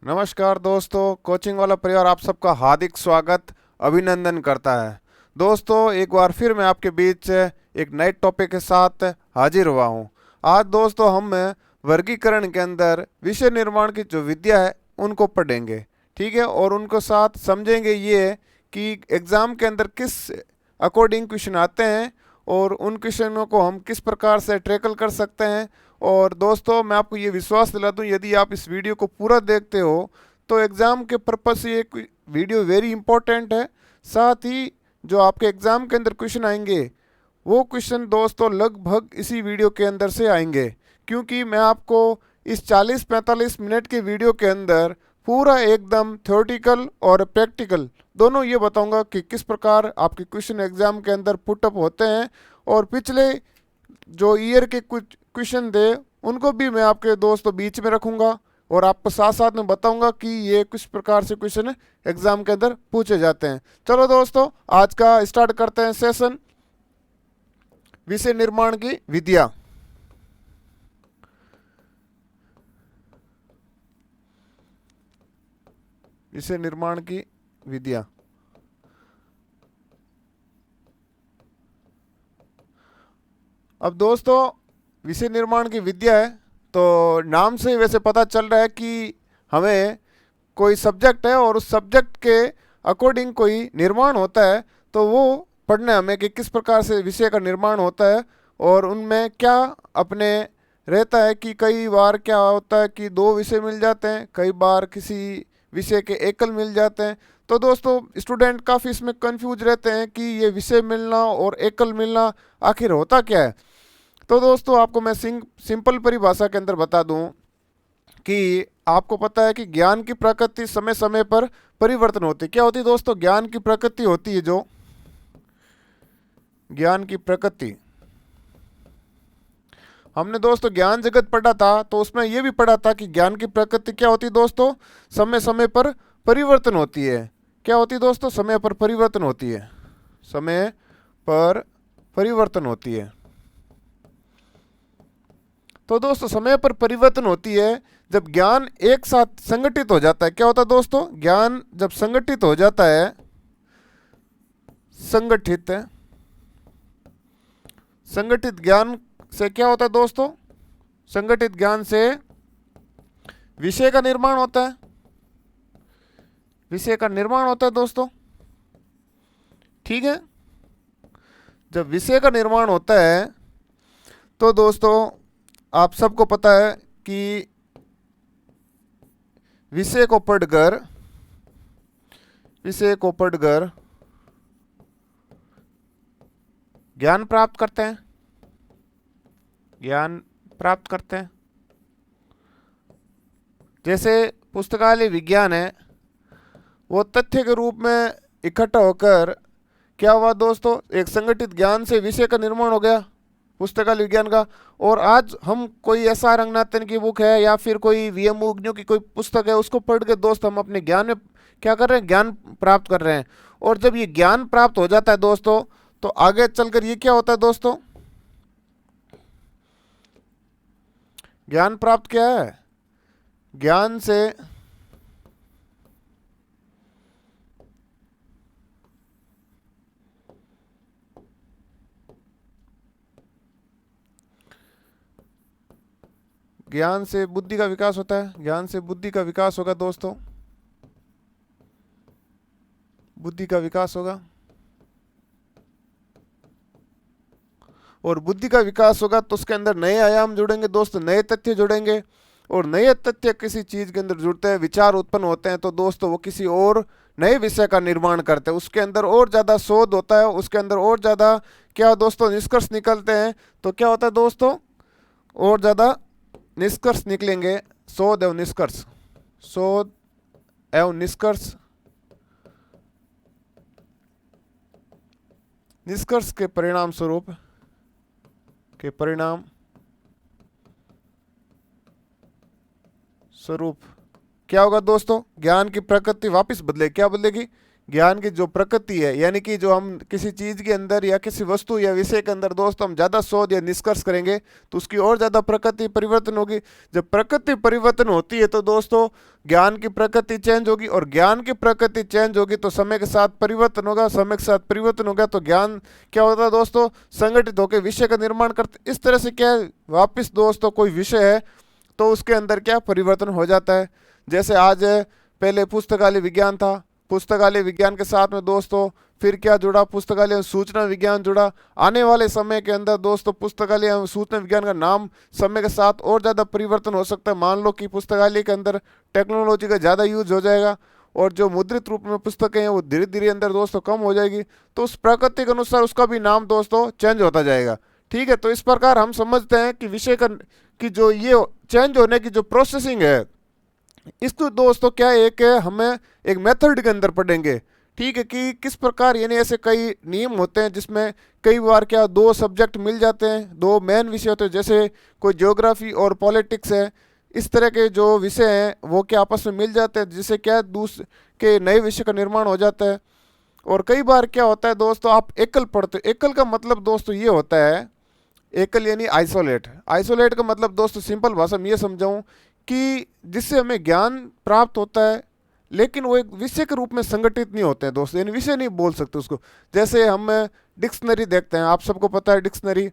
नमस्कार दोस्तों, कोचिंग वाला परिवार आप सबका हार्दिक स्वागत अभिनंदन करता है। दोस्तों, एक बार फिर मैं आपके बीच एक नए टॉपिक के साथ हाजिर हुआ हूँ। आज दोस्तों हम वर्गीकरण के अंदर विषय निर्माण की जो विद्या है उनको पढ़ेंगे, ठीक है, और उनको साथ समझेंगे ये कि एग्ज़ाम के अंदर किस अकॉर्डिंग क्वेश्चन आते हैं और उन क्वेश्चनों को हम किस प्रकार से ट्रैकल कर सकते हैं। और दोस्तों, मैं आपको ये विश्वास दिला दूं, यदि आप इस वीडियो को पूरा देखते हो तो एग्ज़ाम के पर्पस से ये वीडियो वेरी इंपॉर्टेंट है। साथ ही जो आपके एग्ज़ाम के अंदर क्वेश्चन आएंगे वो क्वेश्चन दोस्तों लगभग इसी वीडियो के अंदर से आएंगे, क्योंकि मैं आपको इस 40-45 मिनट के वीडियो के अंदर पूरा एकदम थ्योरेटिकल और प्रैक्टिकल दोनों ये बताऊंगा कि किस प्रकार आपके क्वेश्चन एग्ज़ाम के अंदर पुटअप होते हैं। और पिछले जो ईयर के कुछ क्वेश्चन थे उनको भी मैं आपके दोस्तों बीच में रखूंगा और आपको साथ साथ में बताऊंगा कि ये किस प्रकार से क्वेश्चन एग्ज़ाम के अंदर पूछे जाते हैं। चलो दोस्तों, आज का स्टार्ट करते हैं सेशन विषय निर्माण की विधियाँ। विषय निर्माण की विधियाँ। अब दोस्तों, विषय निर्माण की विद्या है तो नाम से ही वैसे पता चल रहा है कि हमें कोई सब्जेक्ट है और उस सब्जेक्ट के अकॉर्डिंग कोई निर्माण होता है, तो वो पढ़ना है हमें कि किस प्रकार से विषय का निर्माण होता है और उनमें क्या अपने रहता है कि कई बार क्या होता है कि दो विषय मिल जाते हैं, कई बार किसी विषय के एकल मिल जाते हैं। तो दोस्तों, स्टूडेंट काफ़ी इसमें कंफ्यूज रहते हैं कि ये विषय मिलना और एकल मिलना आखिर होता क्या है। तो दोस्तों, आपको मैं सिंपल परिभाषा के अंदर बता दूं कि आपको पता है कि ज्ञान की प्रकृति समय समय पर परिवर्तन होती है। क्या होती है दोस्तों? ज्ञान की प्रकृति होती है जो ज्ञान की प्रकृति। हमने दोस्तों ज्ञान जगत पढ़ा था तो उसमें यह भी पढ़ा था कि ज्ञान की प्रकृति क्या होती है दोस्तों? समय समय पर परिवर्तन होती है। क्या होती है दोस्तों? समय पर परिवर्तन होती है। समय पर परिवर्तन होती है। तो दोस्तों, समय पर परिवर्तन होती है जब ज्ञान एक साथ संगठित हो जाता है। क्या होता है दोस्तों? ज्ञान जब संगठित हो जाता है, संगठित संगठित ज्ञान से क्या होता है दोस्तों? संगठित ज्ञान से विषय का निर्माण होता है। विषय का निर्माण होता है दोस्तों, ठीक है। जब विषय का निर्माण होता है तो दोस्तों आप सबको पता है कि विषय को पढ़कर ज्ञान प्राप्त करते हैं। ज्ञान प्राप्त करते हैं। जैसे पुस्तकालय विज्ञान है, वो तथ्य के रूप में इकट्ठा होकर क्या हुआ दोस्तों? एक संगठित ज्ञान से विषय का निर्माण हो गया पुस्तकालय विज्ञान का। और आज हम कोई ऐसा रंगनाथन की बुक है या फिर कोई वीएम उग्नियों की कोई पुस्तक है, उसको पढ़ के दोस्त हम अपने ज्ञान में क्या कर रहे हैं? ज्ञान प्राप्त कर रहे हैं। और जब ये ज्ञान प्राप्त हो जाता है दोस्तों, तो आगे चलकर ये क्या होता है दोस्तों? ज्ञान प्राप्त क्या है? ज्ञान से बुद्धि का विकास होता है। ज्ञान से बुद्धि का विकास होगा दोस्तों, बुद्धि का विकास होगा। और बुद्धि का विकास होगा तो उसके अंदर नए आयाम जुड़ेंगे दोस्तों, नए तथ्य जुड़ेंगे। और नए तथ्य किसी चीज़ के अंदर जुड़ते हैं, विचार उत्पन्न होते हैं, तो दोस्तों वो किसी और नए विषय का निर्माण करते हैं। उसके अंदर और ज़्यादा शोध होता है, उसके अंदर और ज़्यादा क्या दोस्तों निष्कर्ष निकलते हैं। तो क्या होता है दोस्तों? और ज़्यादा निष्कर्ष निकलेंगे। शोध एवं निष्कर्ष, शोध एवं निष्कर्ष, निष्कर्ष के परिणाम स्वरूप क्या होगा दोस्तों? ज्ञान की प्रकृति वापस बदलेगी। क्या बदलेगी? ज्ञान की जो प्रकृति है, यानी कि जो हम किसी चीज के अंदर या किसी वस्तु या विषय के अंदर दोस्तों हम ज्यादा शोध या निष्कर्ष करेंगे तो उसकी और ज्यादा प्रकृति परिवर्तन होगी। जब प्रकृति परिवर्तन होती है तो दोस्तों ज्ञान की प्रकृति चेंज होगी, और ज्ञान की प्रकृति चेंज होगी तो समय के साथ परिवर्तन होगा, समय के साथ परिवर्तन होगा तो ज्ञान क्या होता है दोस्तों, संगठित होकर विषय का निर्माण करते। इस तरह से क्या है, वापिस दोस्तों कोई विषय है तो उसके अंदर क्या परिवर्तन हो जाता है। जैसे आज पहले पुस्तकालय विज्ञान था, पुस्तकालय विज्ञान के साथ में दोस्तों फिर क्या जुड़ा, पुस्तकालय सूचना विज्ञान जुड़ा। आने वाले समय के अंदर दोस्तों पुस्तकालय एवं सूचना विज्ञान का नाम समय के साथ और ज़्यादा परिवर्तन हो सकता है। मान लो कि पुस्तकालय के अंदर टेक्नोलॉजी का ज़्यादा यूज हो जाएगा और जो मुद्रित रूप में पुस्तकें हैं वो धीरे धीरे अंदर दोस्तों कम हो जाएगी, तो उस प्रकृति के अनुसार उसका भी नाम दोस्तों चेंज होता जाएगा। ठीक है, तो इस प्रकार हम समझते हैं कि विषय का कि जो ये चेंज होने की जो प्रोसेसिंग है, इसको दोस्तों क्या एक हमें एक मेथड के अंदर पढ़ेंगे। ठीक है, कि किस प्रकार, यानी ऐसे कई नियम होते हैं जिसमें कई बार क्या दो सब्जेक्ट मिल जाते हैं, दो मेन विषय होते हैं, जैसे कोई ज्योग्राफी और पॉलिटिक्स है, इस तरह के जो विषय हैं वो क्या आपस में मिल जाते हैं, जिससे क्या दूसरे के नए विषय का निर्माण हो जाता है। और कई बार क्या होता है दोस्तों, आप एकल पढ़ते हो। एकल का मतलब दोस्तों ये होता है, एकल यानी आइसोलेट। आइसोलेट का मतलब दोस्तों सिंपल भाषा में ये समझाऊं कि जिससे हमें ज्ञान प्राप्त होता है लेकिन वो एक विषय के रूप में संगठित नहीं होते हैं दोस्तों, यानी विषय नहीं बोल सकते उसको। जैसे हम डिक्शनरी देखते हैं, आप सबको पता है डिक्शनरी,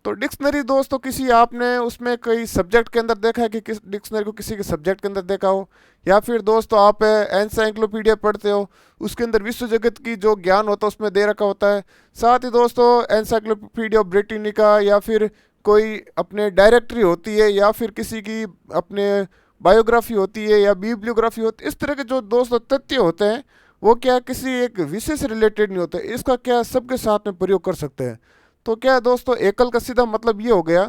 तो डिक्शनरी दोस्तों किसी आपने उसमें कई सब्जेक्ट के अंदर देखा है कि किस डिक्शनरी को किसी के सब्जेक्ट के अंदर देखा हो, या फिर दोस्तों आप एनसाइक्लोपीडिया पढ़ते हो, उसके अंदर विश्व जगत की जो ज्ञान होता है उसमें दे रखा होता है। साथ ही दोस्तों एनसाइक्लोपीडिया ब्रिटानिका या फिर कोई अपने डायरेक्टरी होती है या फिर किसी की अपने बायोग्राफी होती है या बिब्लियोग्राफी होती है, इस तरह के जो दोस्तों तथ्य होते हैं वो क्या किसी एक विषय से रिलेटेड नहीं होते, इसका क्या सबके साथ में प्रयोग कर सकते हैं। तो क्या है दोस्तों, एकल का सीधा मतलब ये हो गया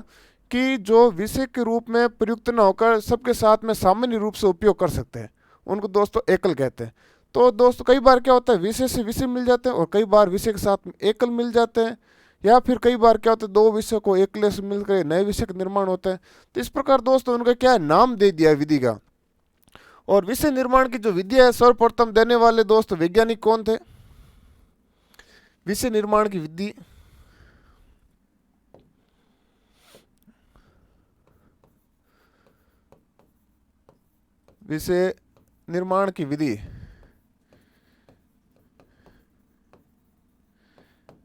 कि जो विषय के रूप में प्रयुक्त न होकर सबके साथ में सामान्य रूप से उपयोग कर सकते हैं, उनको दोस्तों एकल कहते हैं। तो दोस्तों कई बार क्या होता है, विषय से विषय मिल जाते हैं और कई बार विषय के साथ में एकल मिल जाते हैं, या फिर कई बार क्या होता है दो विषय को एकल से मिलकर नए विषय का निर्माण होता है। तो इस प्रकार दोस्तों उनका क्या है, नाम दे दिया है विधि का। और विषय निर्माण की जो विद्या है सर्वप्रथम देने वाले दोस्तों वैज्ञानिक कौन थे? विषय निर्माण की विधि विषय निर्माण की विधि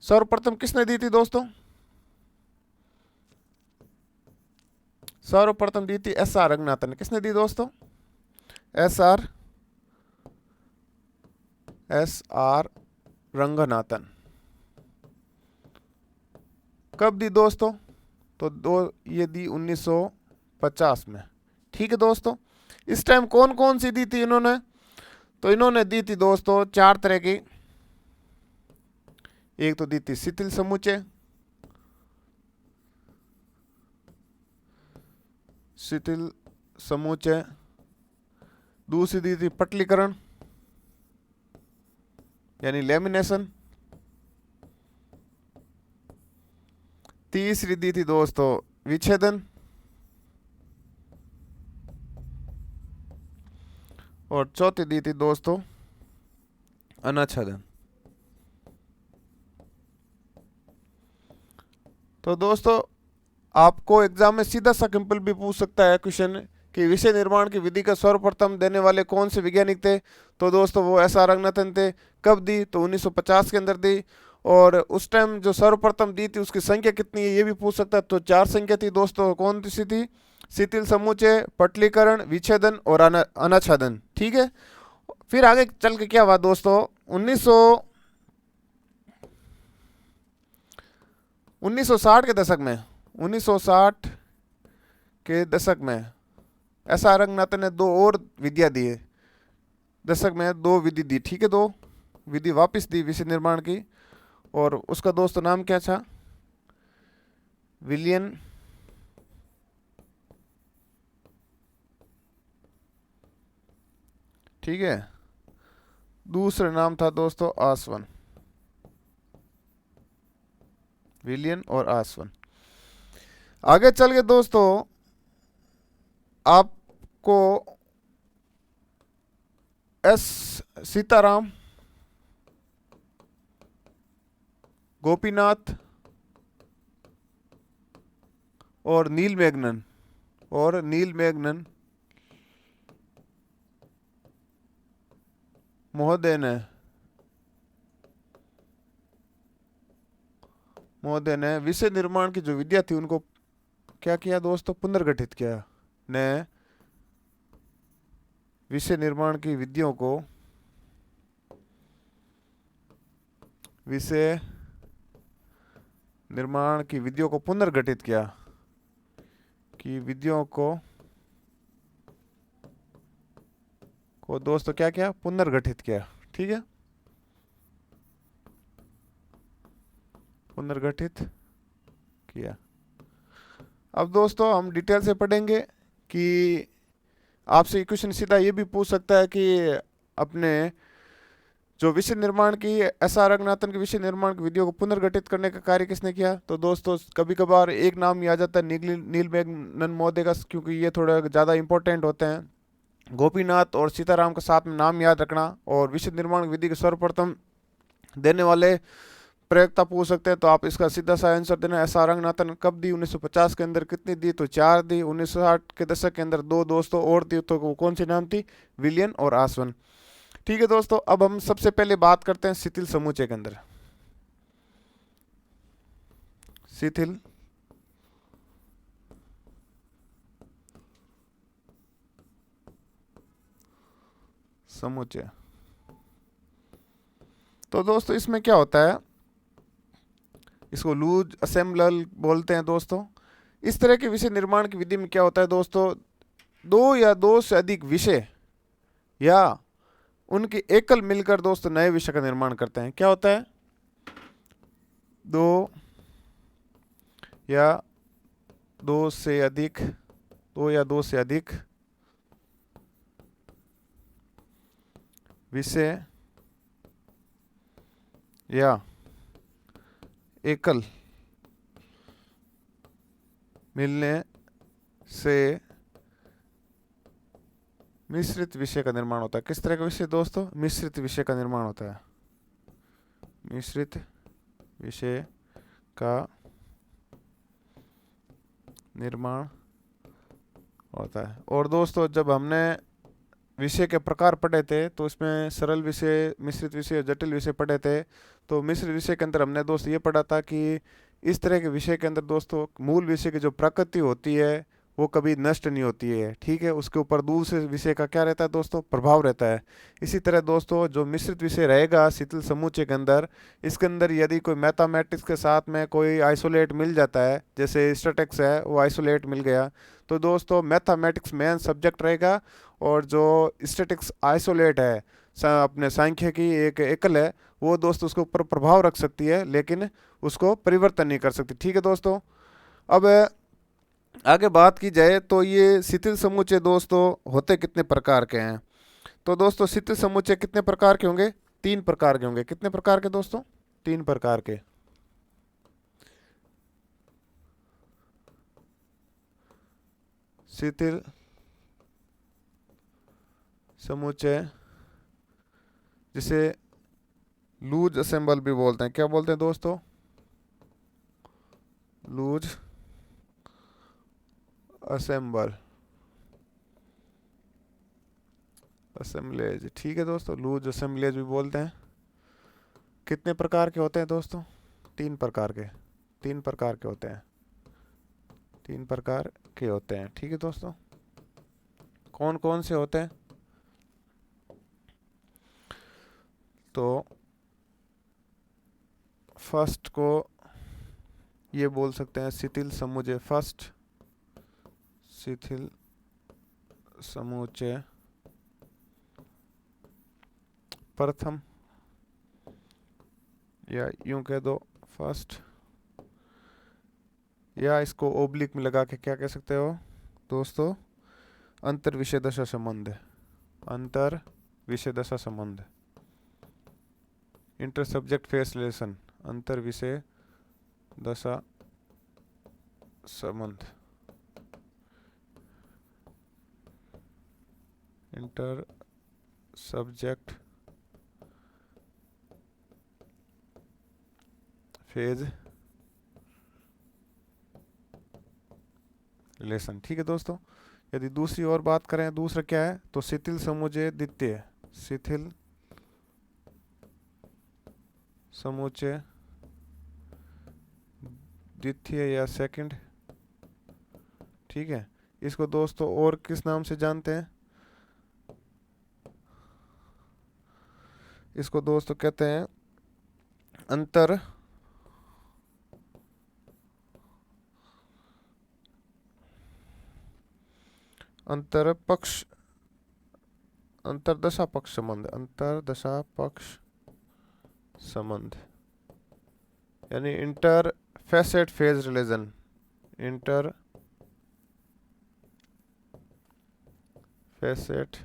सर्वप्रथम किसने दी थी दोस्तों? सर्वप्रथम दी थी एस.आर. रंगनाथन ने। किसने दी दोस्तों? एस.आर. रंगनाथन। कब दी दोस्तों? तो ये दी 1950 में। ठीक है दोस्तों, इस टाइम कौन कौन सी दी थी इन्होंने? तो इन्होंने दी थी दोस्तों चार तरह की। एक तो दी थी शिथिल समुच्चय, शिथिल समुच्चय। दूसरी दी थी पटलीकरण यानी लेमिनेशन। तीसरी दी थी दोस्तों विच्छेदन। और चौथी दी थी दोस्तों अनाच्छादन। तो दोस्तों आपको एग्जाम में सीधा सा सिंपल भी पूछ सकता है क्वेश्चन कि विषय निर्माण की विधि का सर्वप्रथम देने वाले कौन से वैज्ञानिक थे? तो दोस्तों वो एस.आर. रंगनाथन थे। कब दी? तो 1950 के अंदर दी। और उस टाइम जो सर्वप्रथम दी थी उसकी संख्या कितनी है ये भी पूछ सकता है। तो चार संख्या थी दोस्तों, कौन सी थी? शिथिल समुच्चय, पटलीकरण, विच्छेदन और अनाच्छादन। ठीक है, फिर आगे चल के क्या हुआ दोस्तों, 1960 के दशक में, 1960 के दशक में एस.आर. रंगनाथन ने दो और विद्या दी है। दशक में दो विधि दी। ठीक है, दो विधि वापस दी विषय निर्माण की, और उसका दोस्तों नाम क्या था? विलियन ठीक है, दूसरा नाम था दोस्तों आसवन, विलियन और आसवन। आगे चल के दोस्तों आपको एस सीताराम गोपीनाथ और नील मेघनन महोदय ने विषय निर्माण की जो विद्या थी उनको क्या किया दोस्तों, पुनर्गठित किया। ने विषय निर्माण की विधियों को विषय निर्माण की विधियों को पुनर्गठित किया, कि विधियों को दोस्तों क्या किया, पुनर्गठित किया। ठीक है, पुनर्गठित किया। अब दोस्तों हम डिटेल से पढ़ेंगे कि आपसे क्वेश्चन सीधा ये भी पूछ सकता है कि अपने जो विषय निर्माण की एस.आर. रंगनाथन की विषय निर्माण की विधियों को पुनर्गठित करने का कार्य किसने किया। तो दोस्तों कभी कभार एक नाम ही आ जाता है नील मेघनन महोदय का, क्योंकि ये थोड़ा ज़्यादा इंपॉर्टेंट होते हैं। गोपीनाथ और सीताराम का साथ में नाम याद रखना, और विषय निर्माण विधि के सर्वप्रथम देने वाले प्रयोक्ता पूछ सकते हैं, तो आप इसका सीधा सा आंसर देना। एस.आर. रंगनाथन कब दी, 1950 के अंदर कितनी दी, तो 4 दी। 1960 के दशक के अंदर 2 दोस्तों और दी, तो वो कौन सी नाम थी, विलियन और आसवन। ठीक है दोस्तों, अब हम सबसे पहले बात करते हैं शिथिल समुच्चय के अंदर। शिथिल समुच्चय। तो दोस्तों इसमें क्या होता है, इसको लूज असेंबल बोलते हैं दोस्तों। इस तरह के विषय निर्माण की विधि में क्या होता है दोस्तों, 2 या 2 से अधिक विषय या उनके एकल मिलकर दोस्तों नए विषय का निर्माण करते हैं। क्या होता है, 2 या 2 से अधिक, 2 या 2 से अधिक विषय या एकल मिलने से मिश्रित विषय का निर्माण होता है। किस तरह का विषय दोस्तों, मिश्रित विषय का निर्माण होता है। मिश्रित विषय का निर्माण होता है। और दोस्तों जब हमने विषय के प्रकार पढ़े थे तो इसमें सरल विषय, मिश्रित विषय और जटिल विषय पढ़े थे। तो मिश्रित विषय के अंदर हमने दोस्त ये पढ़ा था कि इस तरह के विषय के अंदर दोस्तों मूल विषय की जो प्रकृति होती है वो कभी नष्ट नहीं होती है। ठीक है, उसके ऊपर दूसरे विषय का क्या रहता है दोस्तों, प्रभाव रहता है। इसी तरह दोस्तों जो मिश्रित विषय रहेगा शिथिल समुच्चय के अंदर, इसके अंदर यदि कोई मैथमेटिक्स के साथ में कोई आइसोलेट मिल जाता है, जैसे स्टैटिक्स है वो आइसोलेट मिल गया, तो दोस्तों मैथमेटिक्स मेन सब्जेक्ट रहेगा, और जो स्टैटिक्स आइसोलेट है अपने सांख्यिकी एक एकल है, वो दोस्त उसके ऊपर प्रभाव रख सकती है लेकिन उसको परिवर्तन नहीं कर सकती। ठीक है दोस्तों, अब आगे बात की जाए तो ये शिथिल समुच्चय दोस्तों होते कितने प्रकार के हैं। तो दोस्तों शिथिल समुच्चय कितने प्रकार के होंगे, 3 प्रकार के होंगे। कितने प्रकार के दोस्तों, 3 प्रकार के। शिथिल समुच्चय जिसे लूज असेंबल भी बोलते हैं। क्या बोलते हैं दोस्तों, लूज असेंबल, असेंबलेज। ठीक है दोस्तों, लूज असेंबलेज भी बोलते हैं। कितने प्रकार के होते हैं दोस्तों, 3 प्रकार के। 3 प्रकार के होते हैं, 3 प्रकार के होते हैं। ठीक है दोस्तों, कौन कौन से होते हैं, तो फर्स्ट को ये बोल सकते हैं शिथिल समुच्चय फर्स्ट, शिथिल समुच्चय प्रथम, या यूं कह दो फर्स्ट, या इसको ओब्लिक में लगा के क्या कह सकते हो दोस्तों, अंतर विषय दशा संबंध, अंतर विषय दशा संबंध, इंटर सब्जेक्ट फेस रिलेशन, अंतर विषय दशा संबंध, इंटर सब्जेक्ट फेज रिलेशन। ठीक है दोस्तों, यदि दूसरी और बात करें, दूसरा क्या है तो शिथिल समुच्चय द्वितीय, शिथिल समुच्चय द्वितीय या सेकंड। ठीक है, इसको दोस्तों और किस नाम से जानते हैं, इसको दोस्तों कहते हैं अंतर अंतर पक्ष अंतरदशा पक्ष संबंध, अंतरदशा पक्ष संबंध, यानी inter facet phase relation, inter facet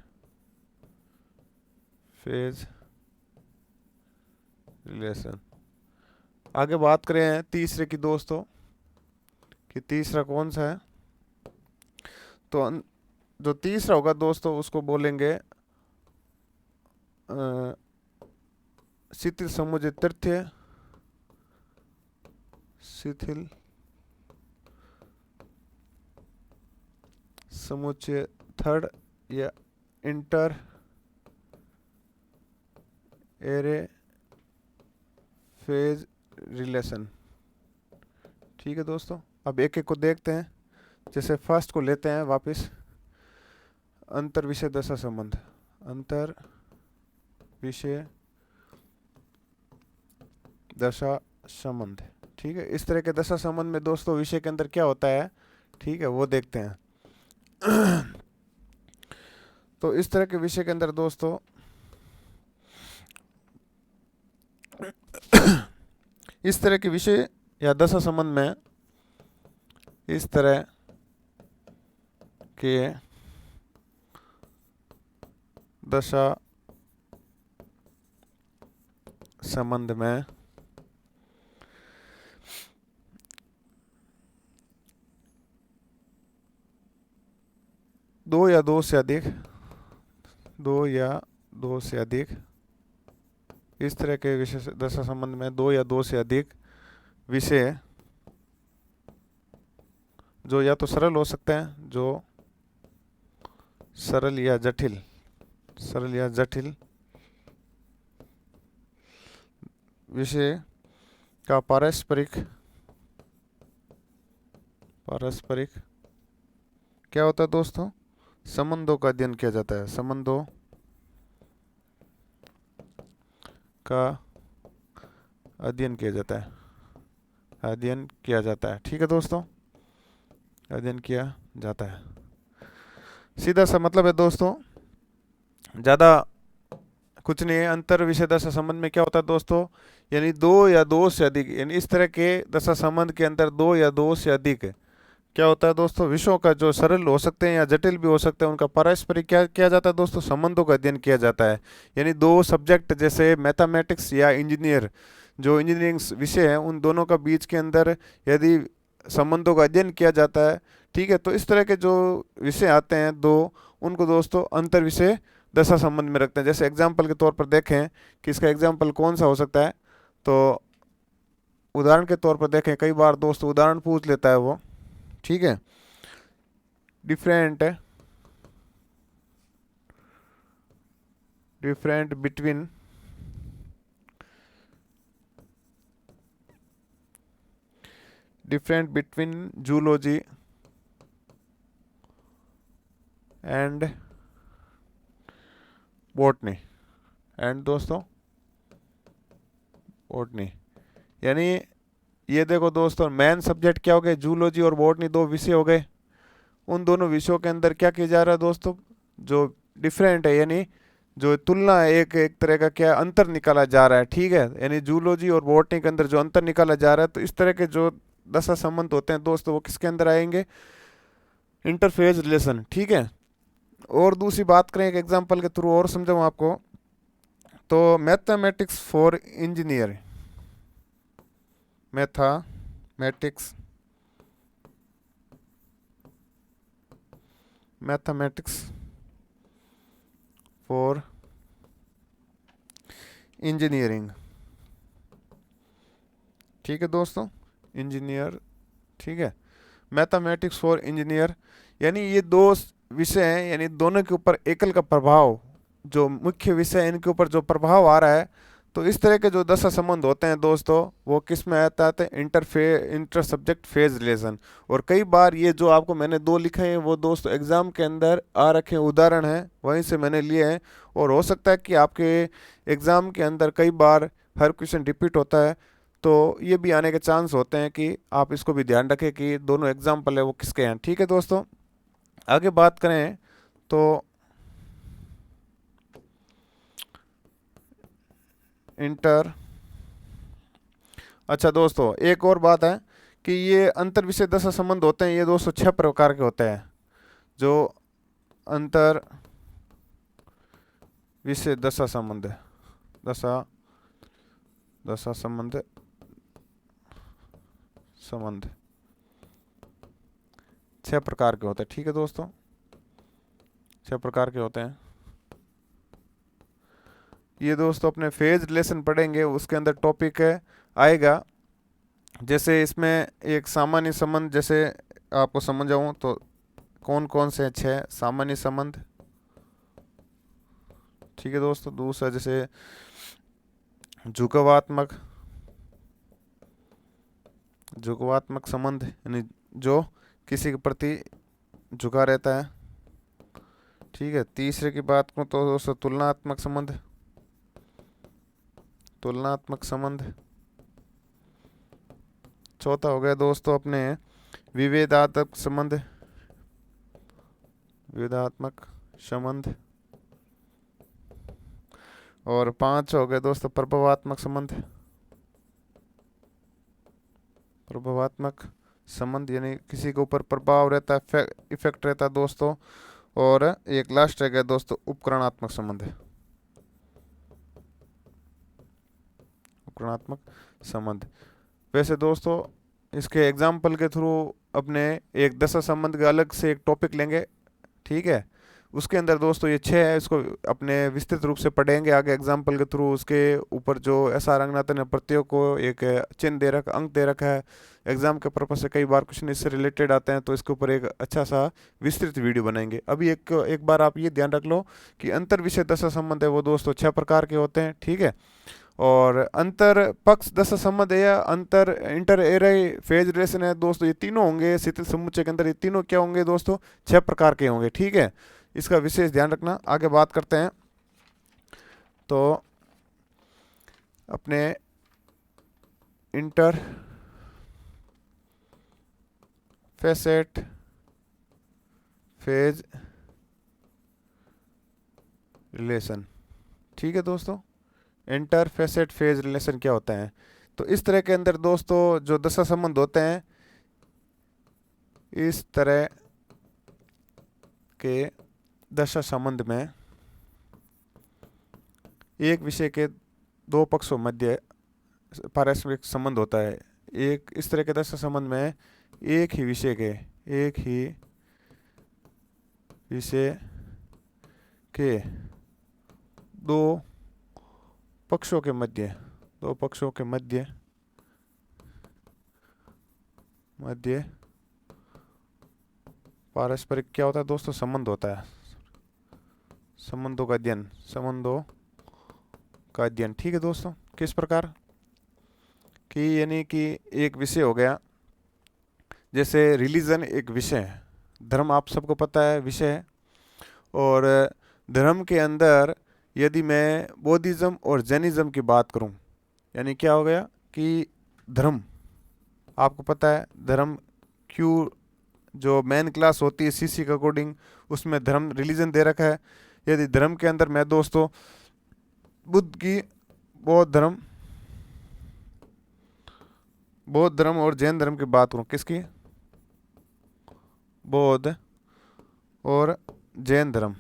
phase relation. आगे बात करें तीसरे की दोस्तों, कि तीसरा कौन सा है, तो जो तीसरा होगा दोस्तों उसको बोलेंगे शिथिल समुच्चय तृतीय, शिथिल समुच्चय थर्ड, या इंटर एरे फेज रिलेशन। ठीक है दोस्तों, अब एक एक को देखते हैं। जैसे फर्स्ट को लेते हैं वापस, अंतर विषय दशा संबंध, अंतर विषय दशा संबंध। ठीक है, इस तरह के दशा संबंध में दोस्तों विषय के अंदर क्या होता है, ठीक है, वो देखते हैं। तो इस तरह के विषय के अंदर दोस्तों इस तरह के विषय या दशा संबंध में इस तरह के दशा संबंध में दो या दो से अधिक इस तरह के विषय दशा संबंध में दो या दो से अधिक विषय जो या तो सरल हो सकते हैं, जो सरल या जटिल विषय का पारस्परिक क्या होता है दोस्तों, संबंधों का अध्ययन किया जाता है, संबंधों का अध्ययन किया जाता है। ठीक है दोस्तों, अध्ययन किया जाता है। सीधा सा मतलब है दोस्तों, ज़्यादा कुछ नहीं है। अंतर विषय दशा संबंध में क्या होता है दोस्तों, यानी दो या दो से अधिक, यानी इस तरह के दशा संबंध के अंदर दो या दो से अधिक क्या होता है दोस्तों, विषयों का जो सरल हो सकते हैं या जटिल भी हो सकते हैं, उनका पारस्परिक क्या किया जाता है दोस्तों, संबंधों का अध्ययन किया जाता है। यानी दो सब्जेक्ट जैसे मैथमेटिक्स या इंजीनियर, जो इंजीनियरिंग विषय हैं, उन दोनों का बीच के अंदर यदि संबंधों का अध्ययन किया जाता है, ठीक है, तो इस तरह के जो विषय आते हैं दो, उनको दोस्तों अंतर विषय दशा संबंध में रखते हैं। जैसे एग्जाम्पल के तौर पर देखें कि इसका एग्जाम्पल कौन सा हो सकता है, तो उदाहरण के तौर पर देखें, कई बार दोस्तों उदाहरण पूछ लेता है वो, ठीक है, different between zoology and botany दोस्तों बॉटनी, यानी ये देखो दोस्तों, मेन सब्जेक्ट क्या हो गए, जूलॉजी और बॉटनी, दो विषय हो गए। उन दोनों विषयों के अंदर क्या किया जा रहा है दोस्तों, जो डिफरेंट है, यानी जो तुलना है, एक तरह का क्या अंतर निकाला जा रहा है। ठीक है, यानी जूलॉजी और बॉटनी के अंदर जो अंतर निकाला जा रहा है, तो इस तरह के जो दशा संबंध होते हैं दोस्तों, वो किसके अंदर आएंगे, इंटरफेज रिलेशन। ठीक है, और दूसरी बात करें एक एग्जांपल के थ्रू और समझाऊं आपको, तो mathematics for engineer, mathematics for engineering. ठीक है दोस्तों, इंजीनियर, ठीक है। मैथमेटिक्स फॉर इंजीनियर, यानी ये दो विषय हैं, यानी दोनों के ऊपर एकल का प्रभाव, जो मुख्य विषय है इनके ऊपर जो प्रभाव आ रहा है। तो इस तरह के जो दशा संबंध होते हैं दोस्तों, वो किस में आता है? Inter subject phase relation. और कई बार ये जो आपको मैंने दो लिखे हैं वो दोस्तों एग्जाम के अंदर आ रखे उदाहरण हैं, वहीं से मैंने लिए हैं। और हो सकता है कि आपके एग्जाम के अंदर कई बार हर क्वेश्चन रिपीट होता है, तो ये भी आने के चांस होते हैं कि आप इसको भी ध्यान रखें कि दोनों एग्जाम्पल है वो किसके हैं। ठीक है दोस्तों, आगे बात करें तो इंटर, अच्छा दोस्तों एक और बात है कि ये अंतर विषय दशा संबंध होते हैं, ये दोस्तों 6 प्रकार के होते हैं। जो अंतर विषय दशा संबंध है, दशा दशा संबंध संबंध 6 प्रकार के होते हैं। ठीक है दोस्तों, 6 प्रकार के होते हैं। ये दोस्तों अपने फेज रिलेशन पढ़ेंगे, उसके अंदर टॉपिक आएगा। जैसे इसमें एक सामान्य संबंध, जैसे आपको समझाऊं तो कौन कौन से 6 सामान्य संबंध। ठीक है दोस्तों, दूसरा जैसे झुकावात्मक झुकावात्मक संबंध, यानी जो किसी के प्रति झुका रहता है। ठीक है, तीसरे की बात करूं तो दोस्तों तुलनात्मक संबंध, तुलनात्मक संबंध। चौथा हो गया दोस्तों अपने विभेदात्मक संबंध, विभेदात्मक संबंध। और 5 हो गए दोस्तों प्रभावात्मक संबंध, प्रभावात्मक संबंध, यानी किसी के ऊपर प्रभाव रहता है, इफेक्ट रहता है दोस्तों। और एक लास्ट रह गया दोस्तों उपकरणात्मक संबंध, उपकरणात्मक संबंध। वैसे दोस्तों इसके एग्जाम्पल के थ्रू अपने एक दशा संबंध के अलग से एक टॉपिक लेंगे। ठीक है, उसके अंदर दोस्तों ये 6 है, इसको अपने विस्तृत रूप से पढ़ेंगे आगे एग्जाम्पल के थ्रू। उसके ऊपर जो एस आर रंगनाथन ने प्रत्ययों को एक चिन्ह दे रखा, अंक दे रखा है एग्जाम के पर्पज से, कई बार क्वेश्चन इससे रिलेटेड आते हैं, तो इसके ऊपर एक अच्छा सा विस्तृत वीडियो बनाएंगे। अभी एक बार आप ये ध्यान रख लो कि अंतर विषय दशा संबंध है वो दोस्तों 6 प्रकार के होते हैं। ठीक है, और अंतर पक्ष दशा संबंध है या अंतर इंटर एरे फेज रिलेशन है दोस्तों, ये तीनों होंगे शिथिल समुच्चय के अंदर। ये तीनों क्या होंगे दोस्तों? 6 प्रकार के होंगे। ठीक है, इसका विशेष ध्यान रखना। आगे बात करते हैं तो अपने इंटर फेसेट फेज रिलेशन। ठीक है दोस्तों, इंटर फेसेट फेज रिलेशन क्या होता है? तो इस तरह के अंदर दोस्तों जो दशा संबंध होते हैं, इस तरह के दशा संबंध में एक विषय के दो पक्षों मध्य पारस्परिक संबंध होता है। एक इस तरह के दशा संबंध में एक ही विषय के दो पक्षों के मध्य पारस्परिक क्या होता है दोस्तों? संबंध होता है, संबंधों का अध्ययन। ठीक है दोस्तों, किस प्रकार कि यानी कि एक विषय हो गया, जैसे रिलीजन एक विषय है, धर्म आप सबको पता है विषय है। और धर्म के अंदर यदि मैं बौद्धिज्म और जैनिज्म की बात करूं, यानी क्या हो गया कि धर्म आपको पता है, धर्म क्यू जो मेन क्लास होती है सीसी के अकॉर्डिंग, उसमें धर्म रिलीजन दे रखा है। यदि धर्म के अंदर मैं दोस्तों बुद्ध की बौद्ध धर्म और जैन धर्म की बात करूं, किसकी? बौद्ध और जैन धर्म।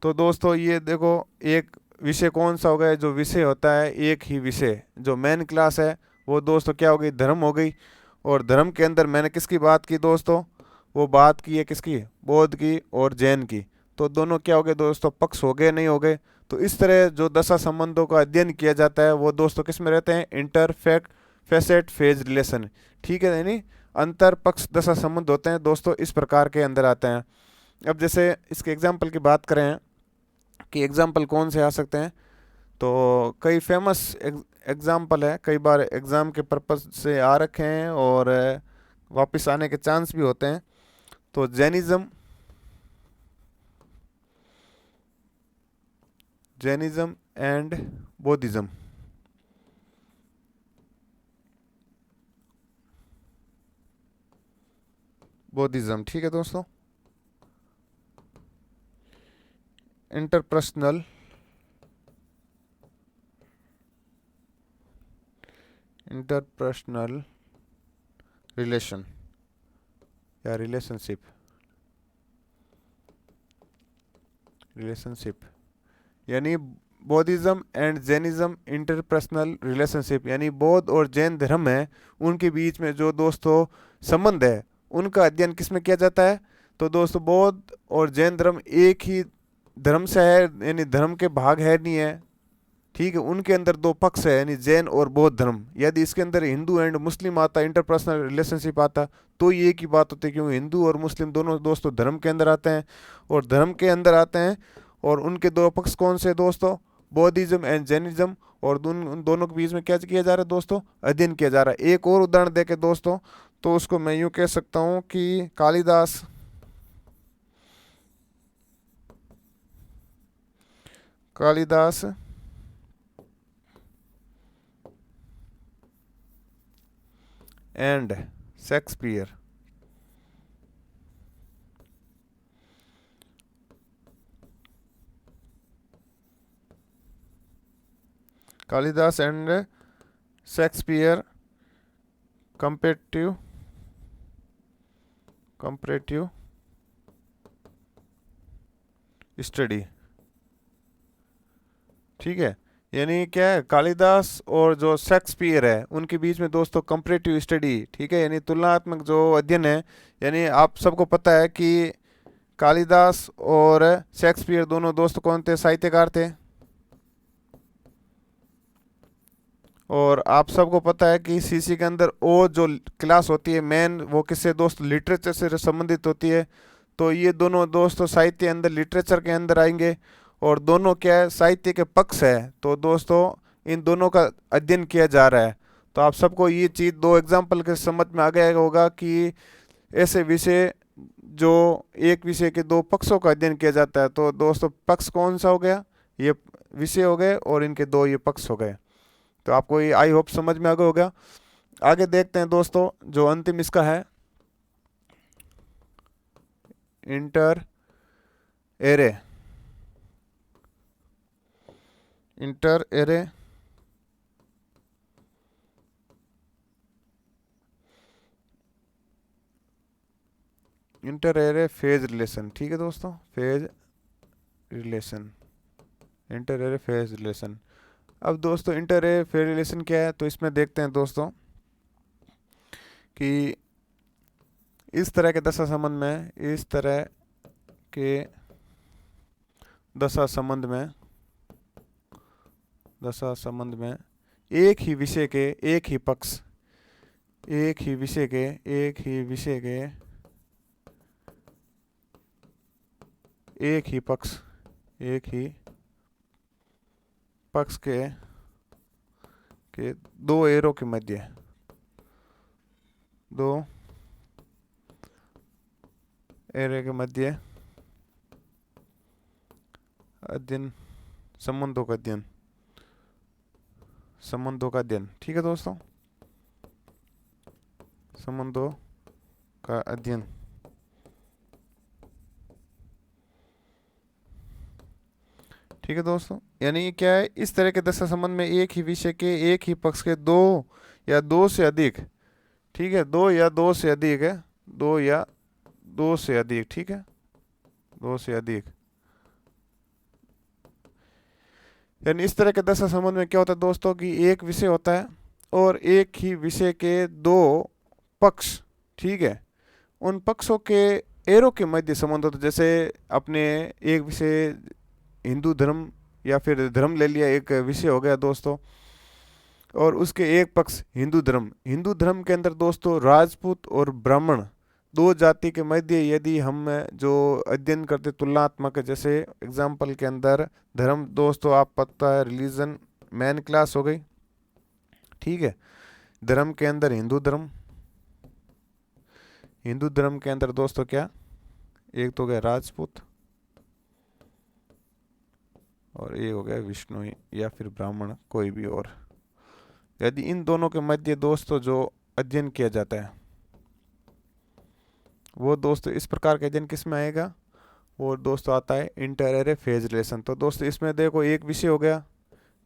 तो दोस्तों ये देखो एक विषय कौन सा हो गया? जो विषय होता है एक ही विषय, जो मेन क्लास है वो दोस्तों क्या हो गई? धर्म हो गई। और धर्म के अंदर मैंने किसकी बात की दोस्तों? वो बात की है किसकी? बौद्ध की और जैन की। तो दोनों क्या हो गए दोस्तों, पक्ष हो गए नहीं हो गए। तो इस तरह जो दशा संबंधों का अध्ययन किया जाता है वो दोस्तों किस में रहते हैं, इंटरफेक्ट फेसेट फेज रिलेशन। ठीक है, यानी अंतर पक्ष दशा संबंध होते हैं दोस्तों, इस प्रकार के अंदर आते हैं। अब जैसे इसके एग्जाम्पल की बात करें कि एग्जाम्पल कौन से आ सकते हैं, तो कई फेमस एग्जाम्पल है, कई बार एग्ज़ाम के पर्पज से आ रखे हैं और वापस आने के चांस भी होते हैं। तो जैनिज्म, जैनिज्म एंड बौद्धिज्म। बौद्धिज्म, ठीक है दोस्तों। इंटरपर्सनल इंटरपर्सनल रिलेशन या रिलेशनशिप, यानी बौद्धिज्म एंड जैनिज्म इंटरपर्सनल रिलेशनशिप, यानी बौद्ध और जैन धर्म है उनके बीच में जो दोस्तों संबंध है उनका अध्ययन किस में किया जाता है। तो दोस्तों बौद्ध और जैन धर्म एक ही धर्म से है, यानी धर्म के भाग है नहीं है। ठीक है, उनके अंदर दो पक्ष है, यानी जैन और बौद्ध धर्म। यदि इसके अंदर हिंदू एंड मुस्लिम आता, इंटरपर्सनल रिलेशनशिप आता, तो ये एक ही बात होती है, क्योंकि हिंदू और मुस्लिम दोनों दोस्तों धर्म के अंदर आते हैं और धर्म के अंदर आते हैं। और उनके दो पक्ष कौन से दोस्तों, बौद्धिज्म एंड जैनिज्म। और उन दोनों के बीच में क्या किया जा रहा है दोस्तों, अध्ययन किया जा रहा है। एक और उदाहरण देके दोस्तों, तो उसको मैं यूँ कह सकता हूँ कि Kalidas and Shakespeare. Kalidas and Shakespeare comparative study. ठीक है, यानी क्या है, कालिदास और जो शेक्सपियर है उनके बीच में दोस्तों कंपैरेटिव स्टडी। ठीक है, यानी तुलनात्मक जो अध्ययन है। यानी आप सबको पता है कि कालिदास और शेक्सपियर दोनों दोस्त कौन थे, साहित्यकार थे। और आप सबको पता है कि सीसी के अंदर ओ जो क्लास होती है मेन, वो किससे दोस्त, लिटरेचर से संबंधित होती है। तो ये दोनों दोस्तों साहित्य अंदर लिटरेचर के अंदर आएंगे और दोनों क्या है, साहित्य के पक्ष है। तो दोस्तों इन दोनों का अध्ययन किया जा रहा है। तो आप सबको ये चीज़ दो एग्जाम्पल के समझ में आ गया होगा कि ऐसे विषय जो एक विषय के दो पक्षों का अध्ययन किया जाता है। तो दोस्तों पक्ष कौन सा हो गया, ये विषय हो गए और इनके दो ये पक्ष हो गए। तो आपको ये आई होप समझ में आ गया होगा। आगे देखते हैं दोस्तों, जो अंतिम इसका है, इंटर एरे फेज रिलेशन। ठीक है दोस्तों, phase relation, inter array phase relation. अब दोस्तों इंटर एरे फेज रिलेशन क्या है, तो इसमें देखते हैं दोस्तों कि इस तरह के दशा संबंध में एक ही विषय के एक ही पक्ष के दो एरो के मध्य अध्ययन संबंधों का अध्ययन। ठीक है दोस्तों, संबंधों का अध्ययन। ठीक है दोस्तों, यानी क्या है, इस तरह के दशा संबंध में एक ही विषय के एक ही पक्ष के दो या दो से अधिक, ठीक है, दो या दो से अधिक है, ठीक है, दो से अधिक, यानी इस तरह के दशा संबंध में क्या होता है दोस्तों कि एक विषय होता है और एक ही विषय के दो पक्ष। ठीक है, उन पक्षों के एरो के मध्य संबंध होता है। जैसे अपने एक विषय हिंदू धर्म या फिर धर्म ले लिया, एक विषय हो गया दोस्तों, और उसके एक पक्ष हिंदू धर्म के अंदर दोस्तों राजपूत और ब्राह्मण दो जाति के मध्य यदि हम जो अध्ययन करते तुलनात्मक, जैसे एग्जाम्पल के अंदर धर्म दोस्तों, आप पता है रिलीजन मेन क्लास हो गई, ठीक है। धर्म के अंदर हिंदू धर्म के अंदर दोस्तों क्या, एक तो हो गया राजपूत और एक हो गया विष्णु या फिर ब्राह्मण, कोई भी और। यदि इन दोनों के मध्य दोस्तों जो अध्ययन किया जाता है वो दोस्तों इस प्रकार का अध्ययन किस में आएगा, वो दोस्तों आता है इंटर एरे फेज रिलेशन। तो दोस्तों इसमें देखो एक विषय हो गया,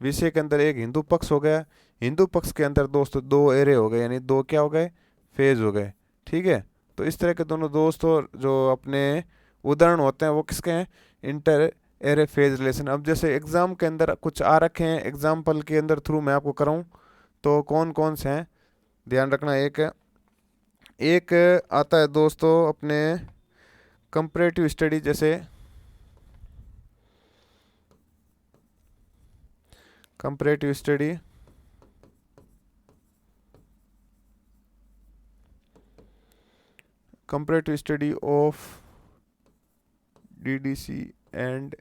विषय के अंदर एक हिंदू पक्ष हो गया, हिंदू पक्ष के अंदर दोस्तों दो एरे हो गए, यानी दो क्या हो गए, फेज हो गए, ठीक है। तो इस तरह के दोनों दोस्तों जो अपने उदाहरण होते हैं वो किसके हैं, इंटर एरे फेज रिलेशन। अब जैसे एग्जाम के अंदर कुछ आ रखे हैं, एग्जाम्पल के अंदर थ्रू मैं आपको कराऊं तो कौन कौन से हैं ध्यान रखना। एक आता है दोस्तों अपने कंपैरेटिव स्टडी, जैसे comparative study, comparative study of DDC and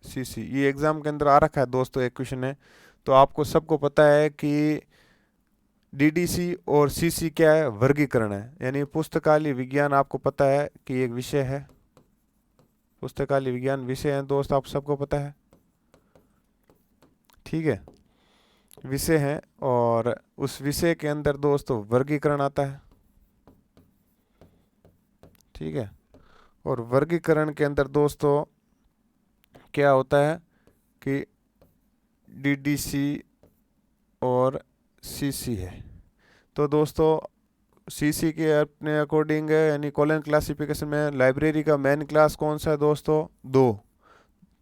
CC, ये एग्जाम के अंदर आ रखा है दोस्तों, एक क्वेश्चन है। तो आपको सबको पता है कि डीडीसी और सीसी क्या है, वर्गीकरण है, यानी पुस्तकालय विज्ञान आपको पता है कि एक विषय है, पुस्तकालय विज्ञान विषय है दोस्त, आप सबको पता है, ठीक है, विषय है। और उस विषय के अंदर दोस्तों वर्गीकरण आता है, ठीक है। और वर्गीकरण के अंदर दोस्तों क्या होता है कि डीडीसी और सीसी है। तो दोस्तों सीसी के अपने अकॉर्डिंग यानी कॉलन क्लासिफिकेशन में लाइब्रेरी का मेन क्लास कौन सा है दोस्तों, दो,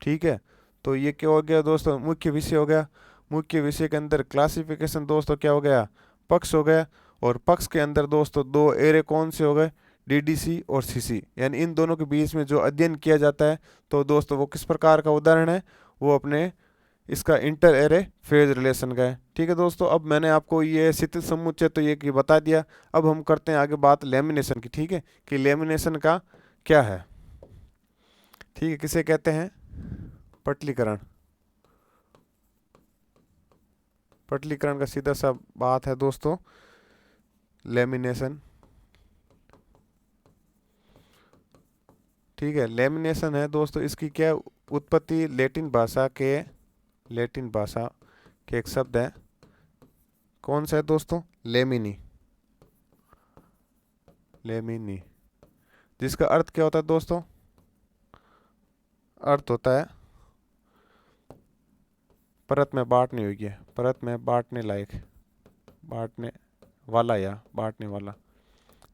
ठीक है। तो ये क्या हो गया दोस्तों, मुख्य विषय हो गया। मुख्य विषय के अंदर क्लासिफिकेशन दोस्तों क्या हो गया, पक्ष हो गया। और पक्ष के अंदर दोस्तों दो एरे कौन से हो गए, डीडीसी और सीसी, यानी इन दोनों के बीच में जो अध्ययन किया जाता है तो दोस्तों वो किस प्रकार का उदाहरण है, वो अपने इसका इंटर एरे फेज रिलेशन का है, ठीक है दोस्तों। अब मैंने आपको ये शिथिल समुच्चय तो ये बता दिया, अब हम करते हैं आगे बात लेमिनेशन की, ठीक है, कि लेमिनेशन का क्या है, ठीक है, किसे कहते हैं, पटलीकरण। पटलीकरण का सीधा सा बात है दोस्तों लेमिनेशन, ठीक है। लेमिनेशन है दोस्तों, इसकी क्या उत्पत्ति लैटिन भाषा के एक शब्द है, कौन सा है दोस्तों, लेमिनी, जिसका अर्थ क्या होता है दोस्तों, अर्थ होता है परत में बांटनी हुई है, परत में बांटने लायक, बांटने वाला या बांटने वाला,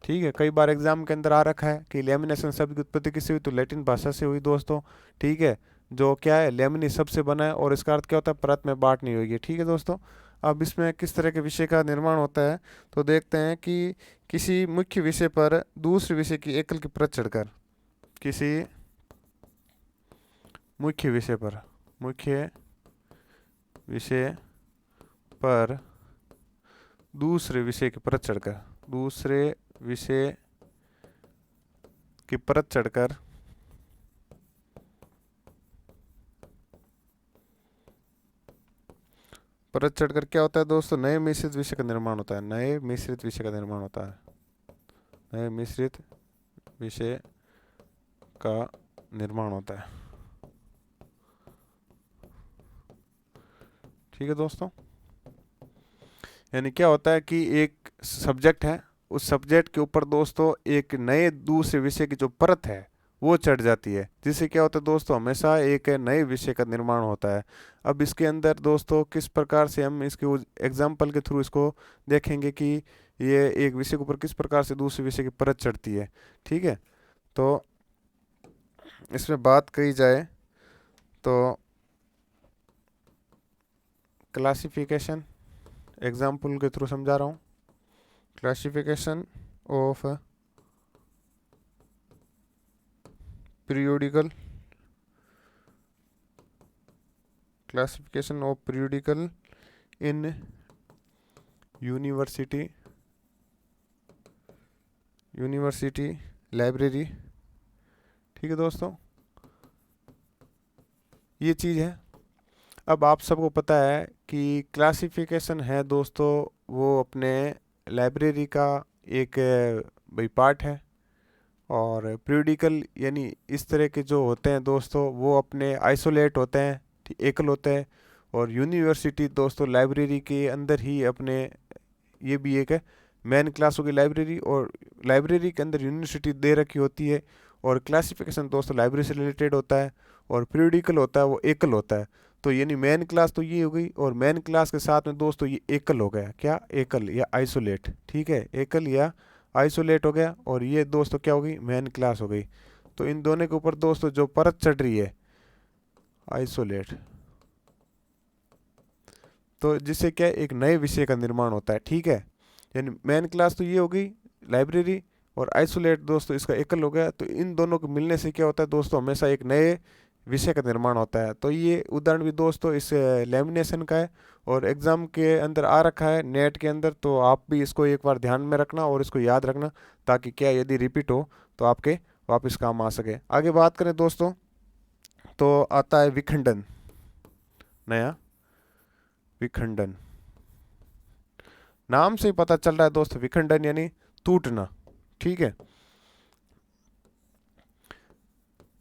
ठीक है। कई बार एग्जाम के अंदर आ रखा है कि लेमिनेशन शब्द की उत्पत्ति किससे हुई, तो लैटिन भाषा से हुई दोस्तों, ठीक है। जो क्या है, लेमिनी शब्द से बना है और इसका अर्थ क्या होता है, परत में बांटनी हुई है, ठीक है दोस्तों। अब इसमें किस तरह के विषय का निर्माण होता है तो देखते हैं कि किसी मुख्य विषय पर दूसरे विषय की एकल की परत चढ़कर, किसी मुख्य विषय पर दूसरे विषय की परत चढ़कर, दूसरे विषय की परत चढ़कर क्या होता है दोस्तों, नए मिश्रित विषय का निर्माण होता है, नए मिश्रित विषय का निर्माण होता है, नए मिश्रित विषय का निर्माण होता है, ठीक है दोस्तों। यानी क्या होता है कि एक सब्जेक्ट है, उस सब्जेक्ट के ऊपर दोस्तों एक नए दूसरे विषय की जो परत है वो चढ़ जाती है, जिससे क्या होता है दोस्तों, हमेशा एक नए विषय का निर्माण होता है। अब इसके अंदर दोस्तों किस प्रकार से हम इसके एग्जाम्पल के थ्रू इसको देखेंगे कि ये एक विषय के ऊपर किस प्रकार से दूसरे विषय की परत चढ़ती है, ठीक है। तो इसमें बात कही जाए तो क्लासिफिकेशन, एग्जाम्पल के थ्रू समझा रहा हूँ, classification of periodical, classification of periodical in university library. ठीक है दोस्तों, ये चीज़ है। अब आप सबको पता है कि क्लासिफिकेशन है दोस्तों, वो अपने लाइब्रेरी का एक भाई पार्ट है, और पीरियडिकल यानी इस तरह के जो होते हैं दोस्तों वो अपने आइसोलेट होते हैं, एकल होते हैं। और यूनिवर्सिटी दोस्तों लाइब्रेरी के अंदर ही अपने, ये भी एक है मेन क्लास होगी लाइब्रेरी, और लाइब्रेरी के अंदर यूनिवर्सिटी दे रखी होती है। और क्लासिफिकेशन दोस्तों लाइब्रेरी से रिलेटेड होता है, और पीरियडिकल होता है वो एकल होता है। तो यानी मेन क्लास तो ये हो गई, और मेन क्लास के साथ में दोस्तों ये एकल हो गया, क्या एकल या आइसोलेट। ठीक है, एकल या आइसोलेट हो गया, और ये दोस्तों क्या हो गई, मेन क्लास हो गई। तो इन दोनों के ऊपर दोस्तों जो परत चढ़ रही है आइसोलेट, तो जिससे क्या है, एक नए विषय का निर्माण होता है। ठीक है, यानी मेन क्लास तो ये हो गई लाइब्रेरी, और आइसोलेट दोस्तों इसका एकल हो गया। तो इन दोनों के मिलने से क्या होता है दोस्तों, हमेशा एक नए विषय का निर्माण होता है। तो ये उदाहरण भी दोस्तों इस लेमिनेशन का है, और एग्जाम के अंदर आ रखा है नेट के अंदर। तो आप भी इसको एक बार ध्यान में रखना और इसको याद रखना, ताकि क्या यदि रिपीट हो तो आपके वापस काम आ सके। आगे बात करें दोस्तों, तो आता है विखंडन। नया विखंडन, नाम से ही पता चल रहा है दोस्तों, विखंडन यानी टूटना। ठीक है,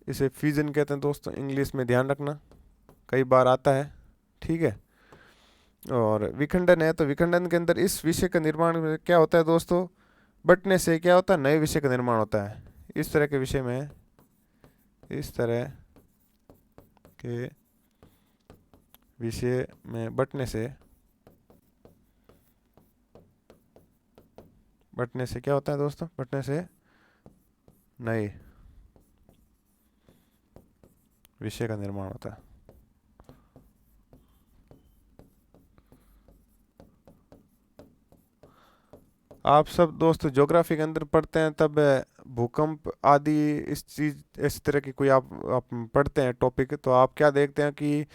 इसे फ्यूजन कहते हैं दोस्तों, इंग्लिश में ध्यान रखना, कई बार आता है। ठीक है, और विखंडन है तो विखंडन के अंदर इस विषय का निर्माण में क्या होता है दोस्तों, बंटने से क्या होता है, नए विषय का निर्माण होता है। इस तरह के विषय में, इस तरह के विषय में बंटने से क्या होता है दोस्तों, बंटने से नए विषय का निर्माण होता है। आप सब दोस्त ज्योग्राफी के अंदर पढ़ते हैं, तब भूकंप आदि इस तरह की कोई आप पढ़ते हैं टॉपिक, तो आप क्या देखते हैं कि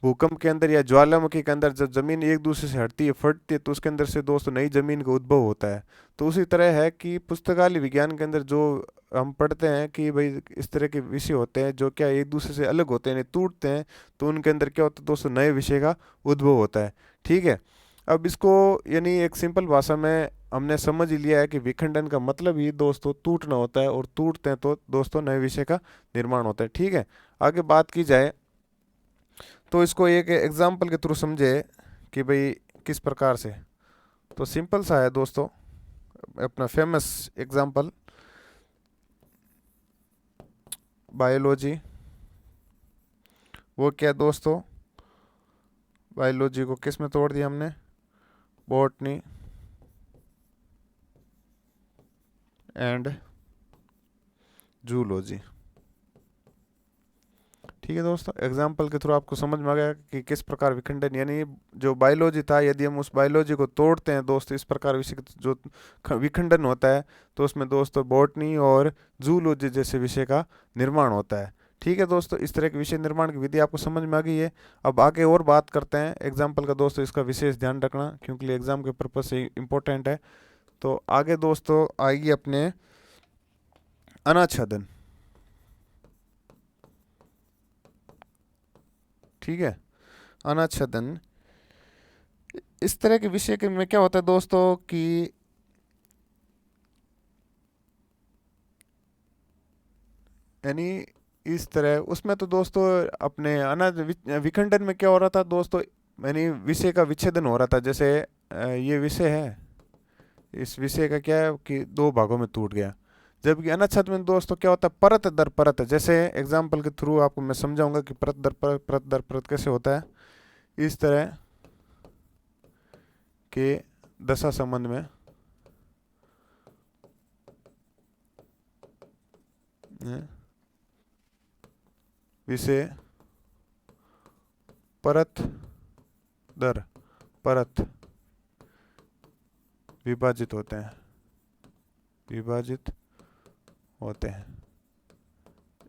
भूकंप के अंदर या ज्वालामुखी के अंदर जब जमीन एक दूसरे से हटती है, फटती है, तो उसके अंदर से दोस्तों नई जमीन का उद्भव होता है। तो उसी तरह है कि पुस्तकालय विज्ञान के अंदर जो हम पढ़ते हैं कि भाई इस तरह के विषय होते हैं जो क्या एक दूसरे से अलग होते हैं, नहीं टूटते हैं, तो उनके अंदर क्या होता है दोस्तों, नए विषय का उद्भव होता है। ठीक है, अब इसको यानी एक सिंपल भाषा में हमने समझ ही लिया है कि विखंडन का मतलब ही दोस्तों टूटना होता है, और टूटते हैं तो दोस्तों नए विषय का निर्माण होता है। ठीक है, आगे बात की जाए तो इसको एक एग्जाम्पल के थ्रू समझे कि भाई किस प्रकार से। तो सिंपल सा है दोस्तों, अपना फेमस एग्जाम्पल बायोलॉजी। वो क्या दोस्तों, बायोलॉजी को किस में तोड़ दिया हमने, बॉटनी एंड जूलॉजी। ठीक है दोस्तों, एग्जाम्पल के थ्रू आपको समझ में आ गया कि किस प्रकार विखंडन, यानी जो बायोलॉजी था, यदि हम उस बायोलॉजी को तोड़ते हैं दोस्तों, इस प्रकार विषय जो विखंडन होता है, तो उसमें दोस्तों बॉटनी और जूलॉजी जैसे विषय का निर्माण होता है। ठीक है दोस्तों, इस तरह के विषय निर्माण की विधि आपको समझ में आ गई है। अब आगे और बात करते हैं एग्जाम्पल का दोस्तों, इसका विशेष ध्यान रखना क्योंकि एग्जाम के पर्पज से इम्पोर्टेंट है। तो आगे दोस्तों आएगी अपने अनाच्छादन। ठीक है, अनाच्छादन इस तरह के विषय के में क्या होता है दोस्तों कि यानी इस तरह उसमें तो दोस्तों अपने अनाज विखंडन में क्या हो रहा था दोस्तों, यानी विषय का विच्छेदन हो रहा था। जैसे ये विषय है, इस विषय का क्या है कि दो भागों में टूट गया। जबकि अनाच्छादन में दोस्तों क्या होता है, परत दर परत। जैसे एग्जाम्पल के थ्रू आपको मैं समझाऊंगा कि परत दर परत कैसे होता है। इस तरह के दशा संबंध में विषय परत दर परत विभाजित होते हैं, विभाजित होते हैं।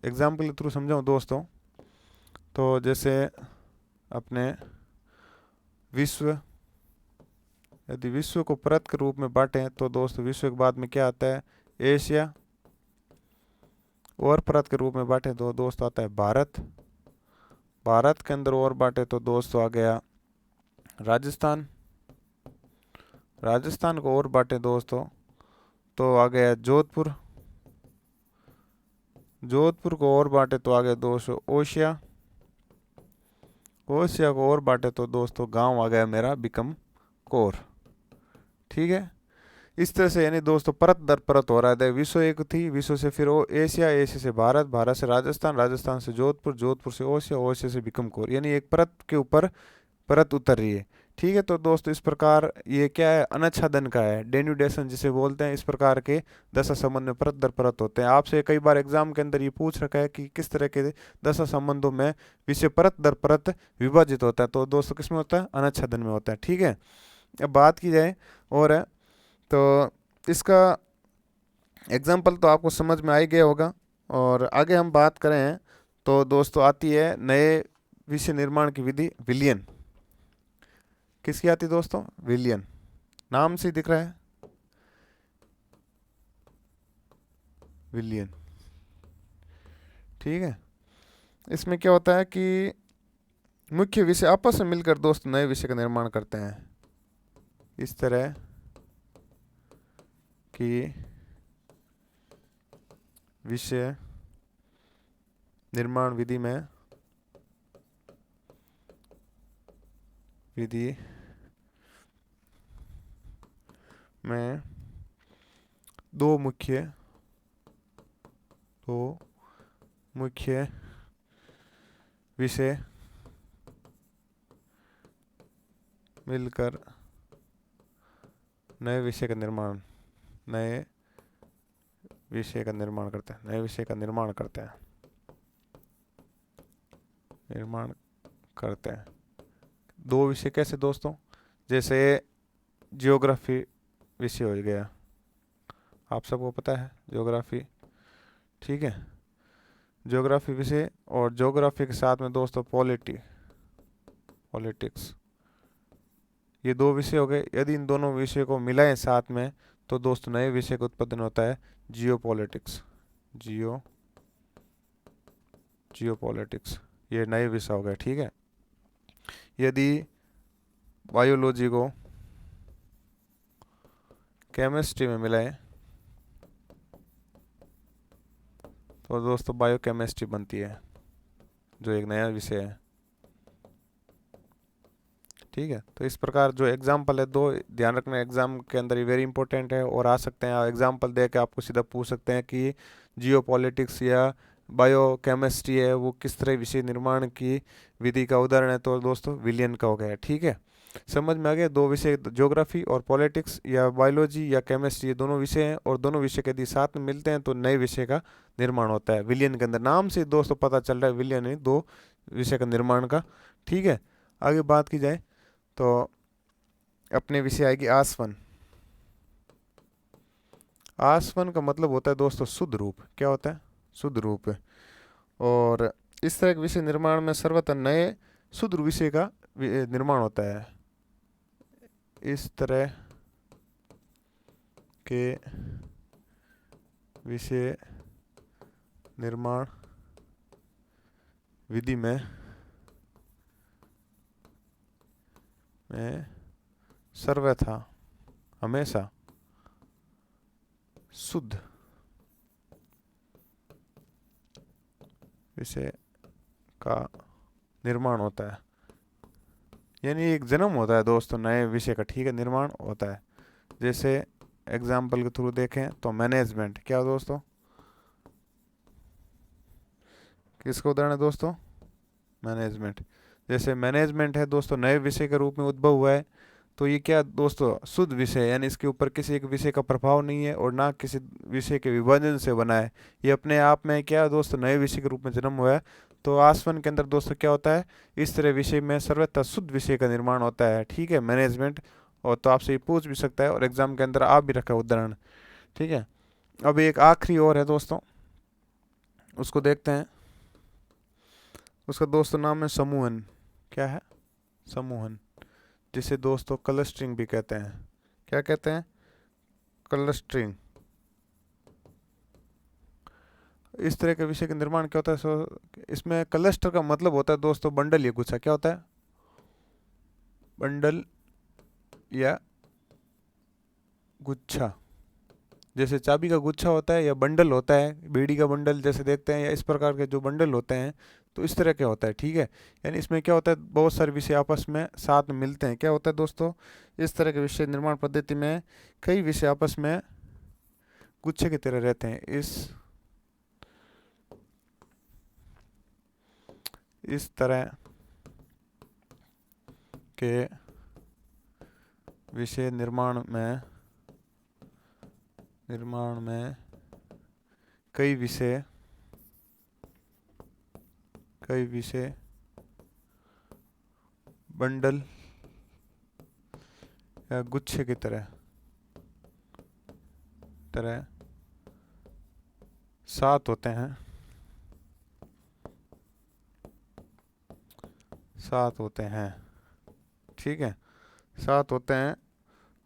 एग्जाम्पल के थ्रू समझाऊँ दोस्तों, तो जैसे अपने विश्व, यदि विश्व को परत के रूप में बांटें तो दोस्तों विश्व के बाद में क्या आता है, एशिया। और परत के रूप में बांटें तो दोस्तों आता है भारत। भारत के अंदर और बांटे तो दोस्तों आ गया राजस्थान। राजस्थान को और बांटे दोस्तों तो आ गया जोधपुर। जोधपुर को और बांटे तो आ गया दोस्तों ओशिया। ओशिया को और बांटे तो दोस्तों गांव आ गया मेरा बिकम कोर। ठीक है, इस तरह से यानी दोस्तों परत दर परत हो रहा है। विश्व एक थी, विश्व से फिर एशिया, एशिया से भारत, भारत से राजस्थान, राजस्थान से जोधपुर, जोधपुर से ओशिया, ओशिया से बिकम कोर, यानी एक परत के ऊपर परत उतर रही है। ठीक है, तो दोस्तों इस प्रकार ये क्या है, अनाच्छादन का है, डेन्यूडेशन जिसे बोलते हैं। इस प्रकार के दशा संबंध में परत दर परत होते हैं। आपसे कई बार एग्जाम के अंदर ये पूछ रखा है कि किस तरह के दशा संबंधों में विषय परत दर परत विभाजित होता है, तो दोस्तों किसमें होता है, अनाच्छादन में होता है। ठीक है, अब बात की जाए और तो इसका एग्जाम्पल तो आपको समझ में आ ही गया होगा। और आगे हम बात करें तो दोस्तों आती है नए विषय निर्माण की विधि, विलयन। किसकी आती है दोस्तों, विलयन। नाम से दिख रहा है विलयन। ठीक है, इसमें क्या होता है कि मुख्य विषय आपस में मिलकर दोस्तों नए विषय का निर्माण करते हैं। इस तरह की विषय निर्माण विधि में दो मुख्य विषय मिलकर नए विषय का निर्माण करते हैं, नए विषय का निर्माण करते हैं। दो विषय कैसे दोस्तों, जैसे जियोग्राफी विषय हो गया, आप सबको पता है ज्योग्राफी। ठीक है, ज्योग्राफी विषय और ज्योग्राफी के साथ में दोस्तों पॉलिटिक्स, ये दो विषय हो गए। यदि इन दोनों विषय को मिलाएं साथ में तो दोस्तों नए विषय का उत्पादन होता है जियोपॉलिटिक्स। जियोपॉलिटिक्स ये नए विषय हो गए। ठीक है, यदि बायोलॉजी को केमिस्ट्री में मिलाएं तो दोस्तों बायोकेमिस्ट्री बनती है, जो एक नया विषय है। ठीक है, तो इस प्रकार जो एग्जाम्पल है दो, ध्यान रखना एग्जाम के अंदर ये वेरी इंपॉर्टेंट है। और आ सकते हैं एग्जाम्पल दे के आपको सीधा पूछ सकते हैं कि जियोपॉलिटिक्स या बायोकेमिस्ट्री है वो किस तरह विषय निर्माण की विधि का उदाहरण है, तो दोस्तों विलियन का हो गया। ठीक है, समझ में आ गया। दो विषय ज्योग्राफी और पॉलिटिक्स या बायोलॉजी या केमिस्ट्री, ये दोनों विषय हैं और दोनों विषय के यदि साथ में मिलते हैं तो नए विषय का निर्माण होता है विलियन के अंदर। नाम से दोस्तों पता चल रहा है विलियन है दो विषय का निर्माण का। ठीक है, आगे बात की जाए तो अपने विषय आएगी आसवन। आसवन का मतलब होता है दोस्तों शुद्ध रूप। क्या होता है, शुद्ध रूप। और इस तरह के विषय निर्माण में सर्वथा नए शुद्ध विषय का निर्माण होता है। इस तरह के विषय निर्माण विधि में सर्वथा हमेशा शुद्ध विषय का निर्माण होता है, यानी एक जन्म होता है दोस्तों नए विषय का। ठीक है, निर्माण होता है। जैसे एग्जाम्पल के थ्रू देखें तो मैनेजमेंट, क्या दोस्तों, किसका उदाहरण है दोस्तों, मैनेजमेंट। जैसे मैनेजमेंट है दोस्तों नए विषय के रूप में उद्भव हुआ है, तो ये क्या दोस्तों शुद्ध विषय, यानी इसके ऊपर किसी एक विषय का प्रभाव नहीं है और ना किसी विषय के विभाजन से बना है। ये अपने आप में क्या दोस्तों नए विषय के रूप में जन्म हुआ है। तो आसवन के अंदर दोस्तों क्या होता है, इस तरह विषय में सर्वथा शुद्ध विषय का निर्माण होता है। ठीक है, मैनेजमेंट। और तो आपसे ये पूछ भी सकता है और एग्जाम के अंदर आ भी रखा है उदाहरण। ठीक है, अब एक आखिरी और है दोस्तों, उसको देखते हैं। उसका दोस्तों नाम है समूहन। क्या है? समूहन, जिसे दोस्तों क्लस्टरिंग भी कहते हैं। क्या कहते हैं? क्लस्टरिंग। इस तरह के विषय का निर्माण क्या होता है? इसमें क्लस्टर का मतलब होता है दोस्तों बंडल या गुच्छा। क्या होता है? बंडल या गुच्छा। जैसे चाबी का गुच्छा होता है या बंडल होता है, बीड़ी का बंडल जैसे देखते हैं, या इस प्रकार के जो बंडल होते हैं, तो इस तरह के होता है। ठीक है, यानी इसमें क्या होता है, बहुत सारे विषय आपस में साथ में मिलते हैं। क्या होता है दोस्तों, इस तरह के विषय निर्माण पद्धति में कई विषय आपस में गुच्छे की तरह रहते हैं। इस तरह के विषय निर्माण में कई विषय बंडल या गुच्छे की तरह साथ होते हैं। ठीक है, साथ होते हैं।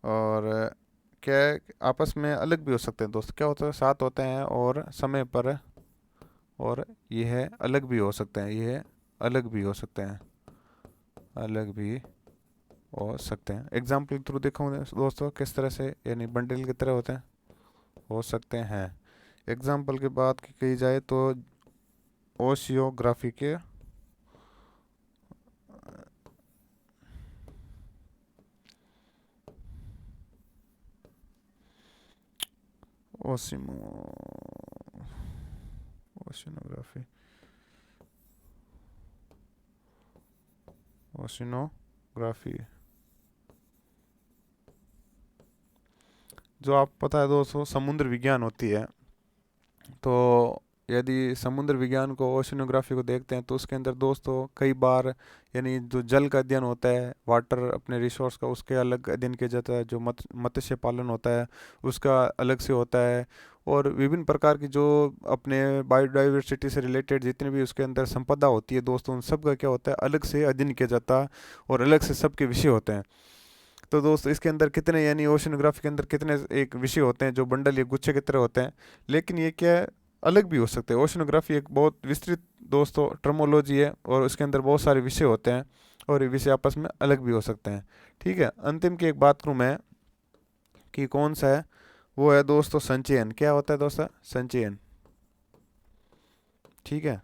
और क्या आपस में अलग भी हो सकते हैं दोस्त। क्या होता है? साथ होते हैं और समय पर, और यह अलग भी हो सकते हैं। एग्जाम्पल के थ्रू दिखाऊं दोस्तों किस तरह से, यानी बंडल की तरह हो सकते हैं। एग्जाम्पल की बात की जाए तो ओशियोग्राफी के ओशिनोग्राफी जो आप पता है दोस्तों समुद्र विज्ञान होती है। तो यदि समुद्र विज्ञान को, ओशनोग्राफी को देखते हैं, तो उसके अंदर दोस्तों कई बार, यानी जो जल का अध्ययन होता है, वाटर अपने रिसोर्स का, उसके अलग अध्ययन किया जाता है। जो मत्स्य पालन होता है उसका अलग से होता है। और विभिन्न प्रकार की जो अपने बायोडाइवर्सिटी से रिलेटेड जितनी भी उसके अंदर संपदा होती है दोस्तों, उन सब का क्या होता है, अलग से अध्ययन किया जाता है और अलग से सबके विषय होते हैं। तो दोस्तों इसके अंदर कितने, यानी ओशनोग्राफी के अंदर कितने एक विषय होते हैं जो बंडल या गुच्छे की तरह होते हैं। लेकिन ये क्या है, अलग भी हो सकते हैं। ओशनोग्राफी एक बहुत विस्तृत दोस्तों टर्मोलॉजी है और उसके अंदर बहुत सारे विषय होते हैं और ये विषय आपस में अलग भी हो सकते हैं। ठीक है, अंतिम की एक बात करूँ मैं कि कौन सा है, वो है दोस्तों संचयन। क्या होता है दोस्तों? संचयन। ठीक है,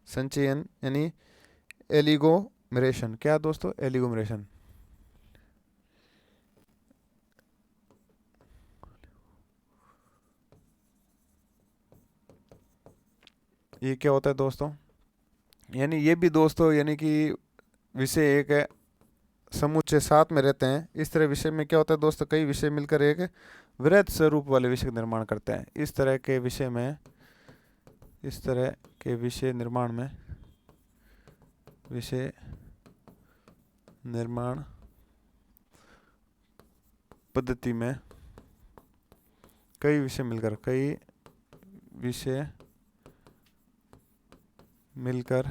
संचयन यानी एलिगोमरेशन। क्या है दोस्तों? एलिगोमरेशन। ये क्या होता है दोस्तों, यानी ये भी दोस्तों, यानी कि विषय एक है, समुच्चय साथ में रहते हैं। इस तरह विषय में क्या होता है दोस्तों, कई विषय मिलकर एक वृहद स्वरूप वाले विषय का निर्माण करते हैं। इस तरह के विषय निर्माण पद्धति में कई विषय मिलकर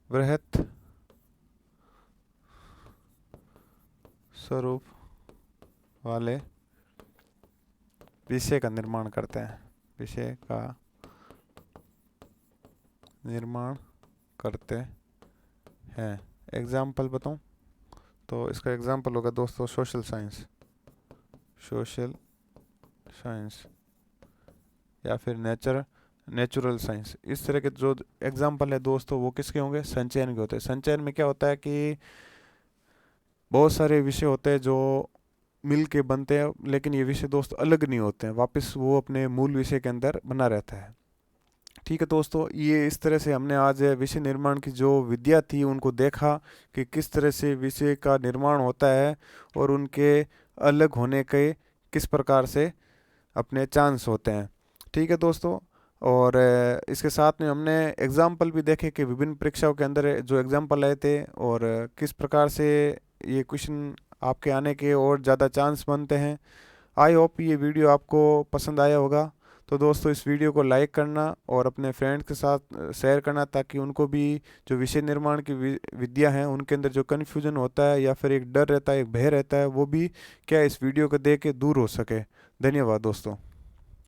वृहद स्वरूप वाले विषय का निर्माण करते हैं। एग्जाम्पल बताऊं तो इसका एग्जाम्पल होगा दोस्तों सोशल साइंस या फिर नेचुरल साइंस। इस तरह के जो एग्जाम्पल है दोस्तों वो किसके होंगे? संचयन के होते हैं। संचयन में क्या होता है कि बहुत सारे विषय होते हैं जो मिल के बनते हैं, लेकिन ये विषय दोस्त अलग नहीं होते हैं, वापस वो अपने मूल विषय के अंदर बना रहता है। ठीक है दोस्तों, ये इस तरह से हमने आज विषय निर्माण की जो विद्या थी उनको देखा कि किस तरह से विषय का निर्माण होता है और उनके अलग होने के किस प्रकार से अपने चांस होते हैं। ठीक है दोस्तों, और इसके साथ में हमने एग्जाम्पल भी देखे कि विभिन्न परीक्षाओं के अंदर जो एग्जाम्पल आए थे और किस प्रकार से ये क्वेश्चन आपके आने के और ज़्यादा चांस बनते हैं। आई होप ये वीडियो आपको पसंद आया होगा। तो दोस्तों इस वीडियो को लाइक करना और अपने फ्रेंड्स के साथ शेयर करना, ताकि उनको भी जो विषय निर्माण की विद्या है उनके अंदर जो कन्फ्यूजन होता है या फिर एक डर रहता है, एक भय रहता है, वो भी क्या इस वीडियो को देख के दूर हो सके। धन्यवाद दोस्तों।